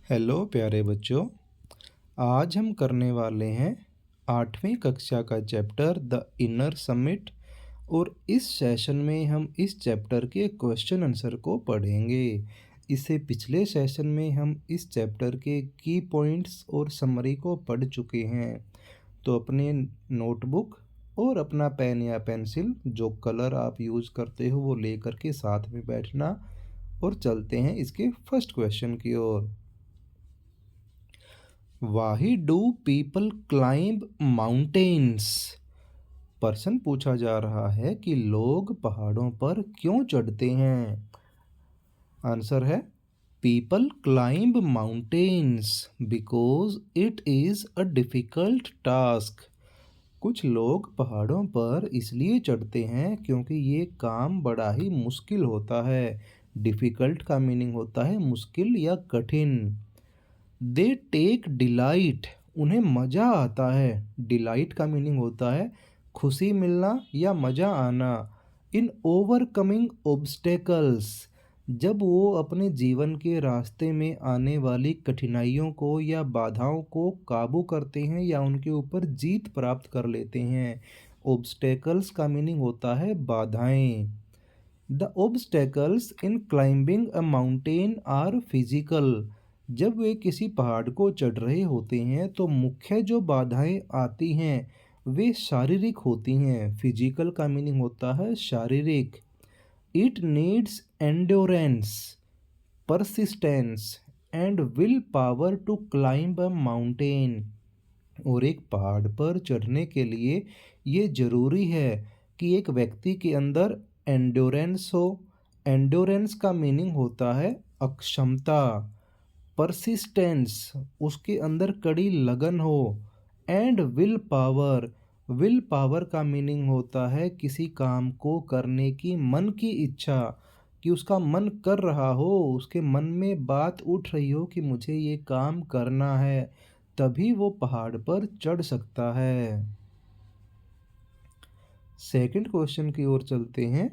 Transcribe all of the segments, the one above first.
Hello प्यारे बच्चों। आज हम करने वाले हैं 8वीं कक्षा का चैप्टर द इनर समिट। और इस सेशन में हम इस चैप्टर के क्वेश्चन आंसर को पढ़ेंगे। इससे पिछले सेशन में हम इस चैप्टर के की पॉइंट्स और समरी को पढ़ चुके हैं। तो अपने नोटबुक और अपना पेन या पेंसिल जो कलर आप यूज़ करते हो वो लेकर के साथ में बैठना और चलते हैं इसके फर्स्ट क्वेश्चन की ओर। वाही डू पीपल क्लाइंब माउंटेन्स। प्रश्न पूछा जा रहा है कि लोग पहाड़ों पर क्यों चढ़ते हैं। आंसर है people climb mountains because it is a difficult task. कुछ लोग पहाड़ों पर इसलिए चढ़ते हैं क्योंकि ये काम बड़ा ही मुश्किल होता है। डिफ़िकल्ट का मीनिंग होता है मुश्किल या कठिन। दे टेक डिलाइट, उन्हें मज़ा आता है। डिलाइट का मीनिंग होता है खुशी मिलना या मज़ा आना। इन ओवरकमिंग ऑब्स्टेकल्स, जब वो अपने जीवन के रास्ते में आने वाली कठिनाइयों को या बाधाओं को काबू करते हैं या उनके ऊपर जीत प्राप्त कर लेते हैं। ऑब्स्टेकल्स का मीनिंग होता है बाधाएं। The obstacles in climbing a mountain are physical. जब वे किसी पहाड़ को चढ़ रहे होते हैं तो मुख्य जो बाधाएं आती हैं वे शारीरिक होती हैं। फिजिकल का मीनिंग होता है शारीरिक। It needs endurance, persistence and will power to climb a mountain. और एक पहाड़ पर चढ़ने के लिए ये ज़रूरी है कि एक व्यक्ति के अंदर एंड्योरेंस हो। एंड्योरेंस का मीनिंग होता है अक्षमता। परसिस्टेंस, उसके अंदर कड़ी लगन हो। एंड विल पावर का मीनिंग होता है किसी काम को करने की मन की इच्छा, कि उसका मन कर रहा हो, उसके मन में बात उठ रही हो कि मुझे ये काम करना है, तभी वो पहाड़ पर चढ़ सकता है। सेकंड क्वेश्चन की ओर चलते हैं।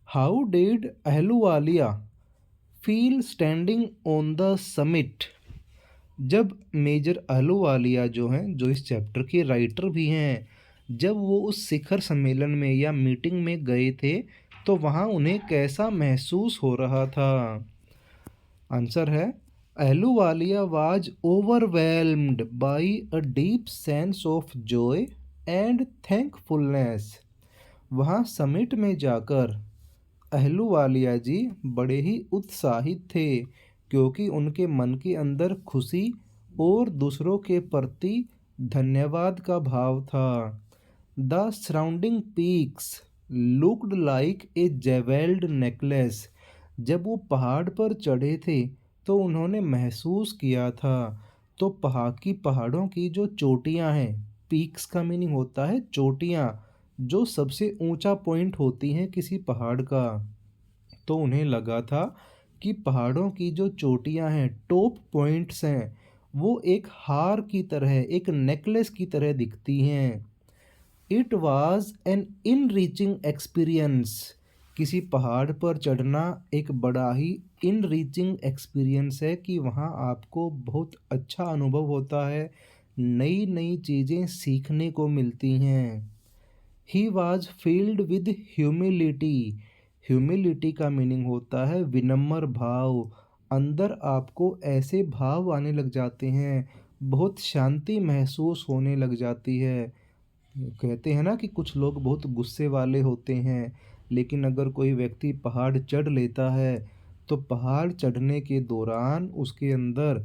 How did Ahluwalia feel standing on the summit. जब मेजर अहलूवालिया जो हैं, जो इस चैप्टर के राइटर भी हैं, जब वो उस शिखर सम्मेलन में या मीटिंग में गए थे तो वहाँ उन्हें कैसा महसूस हो रहा था। आंसर है Ahluwalia was overwhelmed bye a deep sense of Joy and thankfulness. वहाँ समिट में जाकर अहलूवालिया जी बड़े ही उत्साहित थे क्योंकि उनके मन के अंदर खुशी और दूसरों के प्रति धन्यवाद का भाव था। The surrounding peaks looked like a jewelled necklace. जब वो पहाड़ पर चढ़े थे तो उन्होंने महसूस किया था तो पहाड़ों की जो चोटियां हैं, पीक्स का मीनिंग होता है चोटियां, जो सबसे ऊंचा पॉइंट होती हैं किसी पहाड़ का, तो उन्हें लगा था कि पहाड़ों की जो चोटियां हैं, टॉप पॉइंट्स हैं, वो एक हार की तरह, एक नेकलेस की तरह दिखती हैं। It was an in reaching experience. किसी पहाड़ पर चढ़ना एक बड़ा ही इन रीचिंग एक्सपीरियंस है कि वहाँ आपको बहुत अच्छा अनुभव होता है, नई नई चीज़ें सीखने को मिलती हैं। He was field with humility. Humility का मीनिंग होता है विनम्र भाव। अंदर आपको ऐसे भाव आने लग जाते हैं, बहुत शांति महसूस होने लग जाती है। कहते हैं ना कि कुछ लोग बहुत गुस्से वाले होते हैं, लेकिन अगर कोई व्यक्ति पहाड़ चढ़ लेता है तो पहाड़ चढ़ने के दौरान उसके अंदर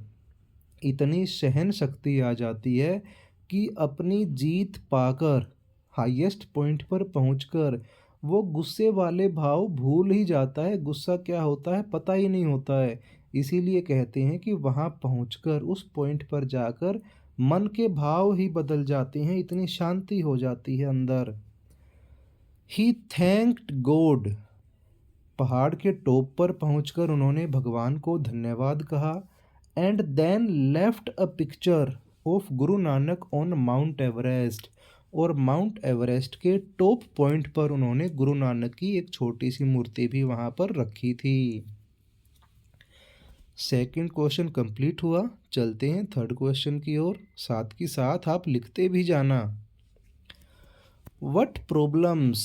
इतनी सहन शक्ति आ जाती है कि अपनी जीत पाकर, हाईएस्ट पॉइंट पर पहुंचकर वो गुस्से वाले भाव भूल ही जाता है। गुस्सा क्या होता है पता ही नहीं होता है। इसीलिए कहते हैं कि वहाँ पहुंचकर, उस पॉइंट पर जाकर मन के भाव ही बदल जाते हैं, इतनी शांति हो जाती है अंदर। He thanked God. पहाड़ के टॉप पर पहुंचकर उन्होंने भगवान को धन्यवाद कहा। And then left a picture of Guru Nanak on Mount Everest. और माउंट एवरेस्ट के टॉप पॉइंट पर उन्होंने गुरु नानक की एक छोटी सी मूर्ति भी वहाँ पर रखी थी। सेकंड क्वेश्चन कंप्लीट हुआ। चलते हैं थर्ड क्वेश्चन की ओर, साथ ही साथ आप लिखते भी जाना। What problems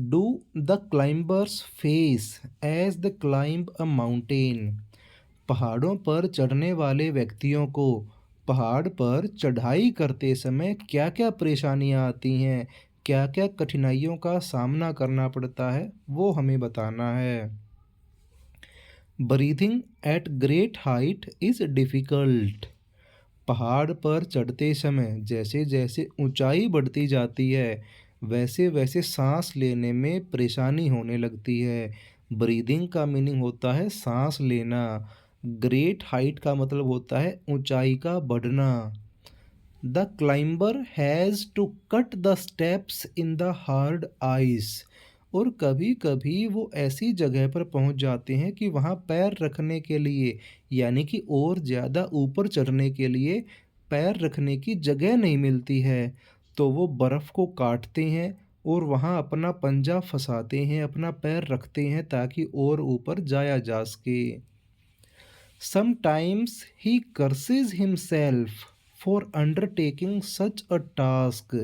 do the climbers face as they climb a mountain? पहाड़ों पर चढ़ने वाले व्यक्तियों को पहाड़ पर चढ़ाई करते समय क्या क्या परेशानियां आती हैं, क्या क्या कठिनाइयों का सामना करना पड़ता है, वो हमें बताना है। Breathing at great height is difficult. पहाड़ पर चढ़ते समय जैसे जैसे ऊंचाई बढ़ती जाती है वैसे वैसे सांस लेने में परेशानी होने लगती है। ब्रीदिंग का मीनिंग होता है सांस लेना। ग्रेट हाइट का मतलब होता है ऊंचाई का बढ़ना। The climber has to cut the steps in the hard ice. और कभी कभी वो ऐसी जगह पर पहुंच जाते हैं कि वहां पैर रखने के लिए, यानी कि और ज़्यादा ऊपर चढ़ने के लिए पैर रखने की जगह नहीं मिलती है। तो वो बर्फ़ को काटते हैं और वहाँ अपना पंजा फंसाते हैं, अपना पैर रखते हैं ताकि और ऊपर जाया जा सके। Sometimes he curses himself for undertaking such a task.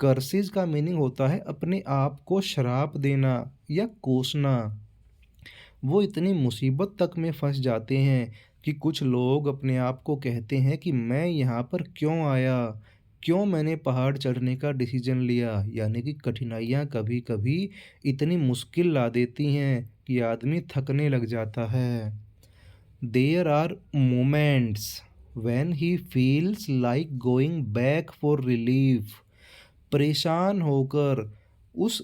Curses का मीनिंग होता है अपने आप को श्राप देना या कोसना। वो इतनी मुसीबत तक में फंस जाते हैं कि कुछ लोग अपने आप को कहते हैं कि मैं यहाँ पर क्यों आया, क्यों मैंने पहाड़ चढ़ने का डिसीजन लिया। यानी कि कठिनाइयाँ कभी कभी इतनी मुश्किल ला देती हैं कि आदमी थकने लग जाता है। There are moments when he feels like going back for relief. परेशान होकर उस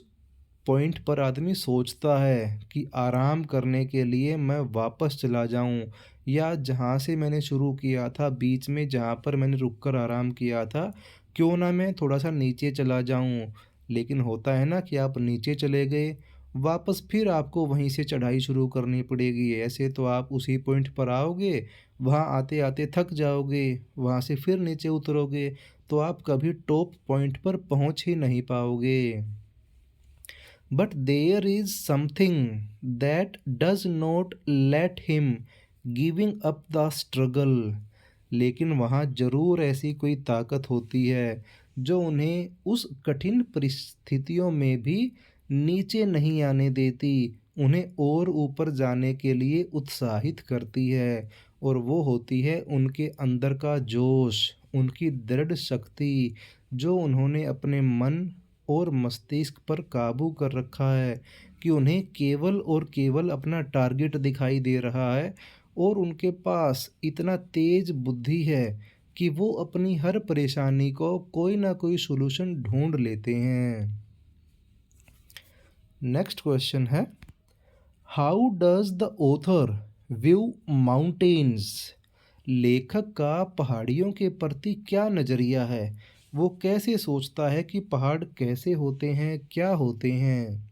पॉइंट पर आदमी सोचता है कि आराम करने के लिए मैं वापस चला जाऊं, या जहां से मैंने शुरू किया था बीच में जहां पर मैंने रुककर आराम किया था, क्यों ना मैं थोड़ा सा नीचे चला जाऊं। लेकिन होता है ना कि आप नीचे चले गए, वापस फिर आपको वहीं से चढ़ाई शुरू करनी पड़ेगी। ऐसे तो आप उसी पॉइंट पर आओगे, वहाँ आते आते थक जाओगे, वहाँ से फिर नीचे उतरोगे, तो आप कभी टॉप पॉइंट पर पहुँच ही नहीं पाओगे। But there is something that does not let him giving up the struggle. लेकिन वहाँ ज़रूर ऐसी कोई ताकत होती है जो उन्हें उस कठिन परिस्थितियों में भी नीचे नहीं आने देती, उन्हें और ऊपर जाने के लिए उत्साहित करती है। और वो होती है उनके अंदर का जोश, उनकी दृढ़ शक्ति, जो उन्होंने अपने मन और मस्तिष्क पर काबू कर रखा है कि उन्हें केवल और केवल अपना टारगेट दिखाई दे रहा है। और उनके पास इतना तेज बुद्धि है कि वो अपनी हर परेशानी को कोई ना कोई सॉल्यूशन ढूंढ लेते हैं। नेक्स्ट क्वेश्चन है, how does the author view mountains? लेखक का पहाड़ियों के प्रति क्या नज़रिया है, वो कैसे सोचता है कि पहाड़ कैसे होते हैं, क्या होते हैं।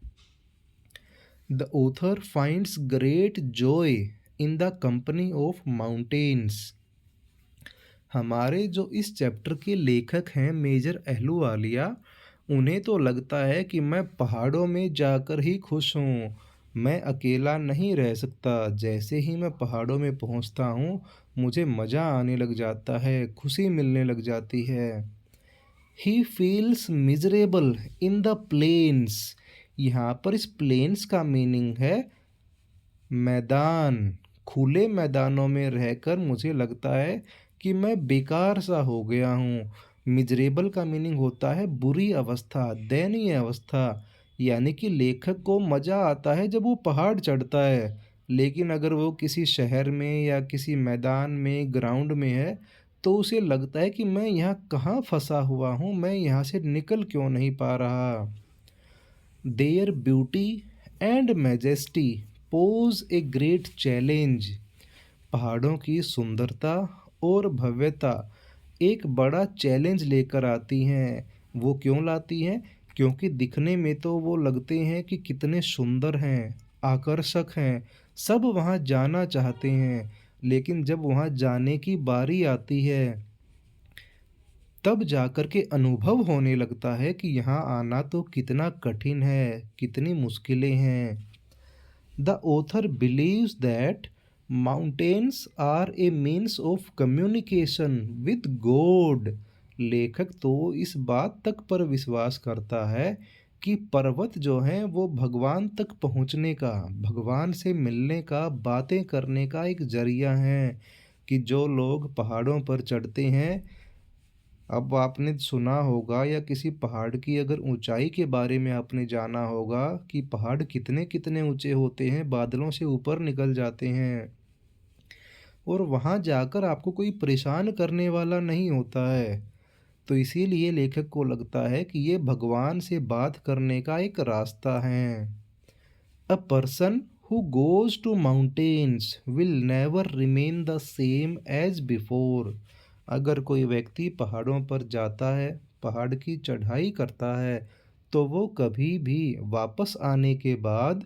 The author finds great joy in the company of mountains. हमारे जो इस चैप्टर के लेखक हैं मेजर अहलूवालिया, उन्हें तो लगता है कि मैं पहाड़ों में जाकर ही खुश हूँ, मैं अकेला नहीं रह सकता। जैसे ही मैं पहाड़ों में पहुँचता हूँ मुझे मज़ा आने लग जाता है, खुशी मिलने लग जाती है। He feels miserable in the plains. यहाँ पर इस प्लेन्स का मीनिंग है मैदान। खुले मैदानों में रहकर मुझे लगता है कि मैं बेकार सा हो गया हूँ। मिजरेबल का मीनिंग होता है बुरी अवस्था, दयनीय अवस्था। यानी कि लेखक को मज़ा आता है जब वो पहाड़ चढ़ता है, लेकिन अगर वो किसी शहर में या किसी मैदान में ग्राउंड में है तो उसे लगता है कि मैं यहाँ कहाँ फंसा हुआ हूँ, मैं यहाँ से निकल क्यों नहीं पा रहा। There beauty and majesty pose a great challenge. पहाड़ों की सुंदरता और भव्यता एक बड़ा चैलेंज लेकर आती हैं। वो क्यों लाती हैं? क्योंकि दिखने में तो वो लगते हैं कि कितने सुंदर हैं, आकर्षक हैं, सब वहाँ जाना चाहते हैं। लेकिन जब वहाँ जाने की बारी आती है तब जाकर के अनुभव होने लगता है कि यहाँ आना तो कितना कठिन है, कितनी मुश्किलें हैं। The author believes that mountains are a means of communication with God. लेखक तो इस बात तक पर विश्वास करता है कि पर्वत जो हैं वो भगवान तक पहुँचने का, भगवान से मिलने का, बातें करने का एक जरिया हैं। कि जो लोग पहाड़ों पर चढ़ते हैं, अब आपने सुना होगा या किसी पहाड़ की अगर ऊंचाई के बारे में आपने जाना होगा कि पहाड़ कितने कितने ऊंचे होते हैं, बादलों से ऊपर निकल जाते हैं और वहां जाकर आपको कोई परेशान करने वाला नहीं होता है। तो इसीलिए लेखक को लगता है कि ये भगवान से बात करने का एक रास्ता है। A person who goes to mountains will never remain the same as before। अगर कोई व्यक्ति पहाड़ों पर जाता है, पहाड़ की चढ़ाई करता है, तो वो कभी भी वापस आने के बाद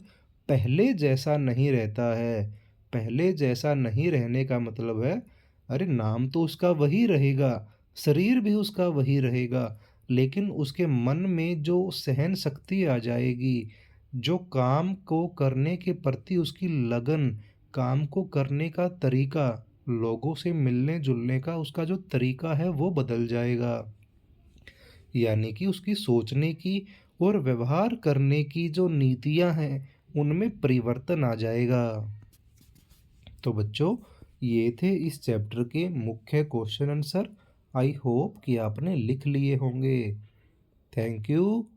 पहले जैसा नहीं रहता है। पहले जैसा नहीं रहने का मतलब है, अरे नाम तो उसका वही रहेगा, शरीर भी उसका वही रहेगा, लेकिन उसके मन में जो सहन शक्ति आ जाएगी, जो काम को करने के प्रति उसकी लगन, काम को करने का तरीका, लोगों से मिलने जुलने का उसका जो तरीका है वो बदल जाएगा। यानी कि उसकी सोचने की और व्यवहार करने की जो नीतियां हैं उनमें परिवर्तन आ जाएगा। तो बच्चों, ये थे इस चैप्टर के मुख्य क्वेश्चन आंसर। आई होप कि आपने लिख लिए होंगे। Thank you.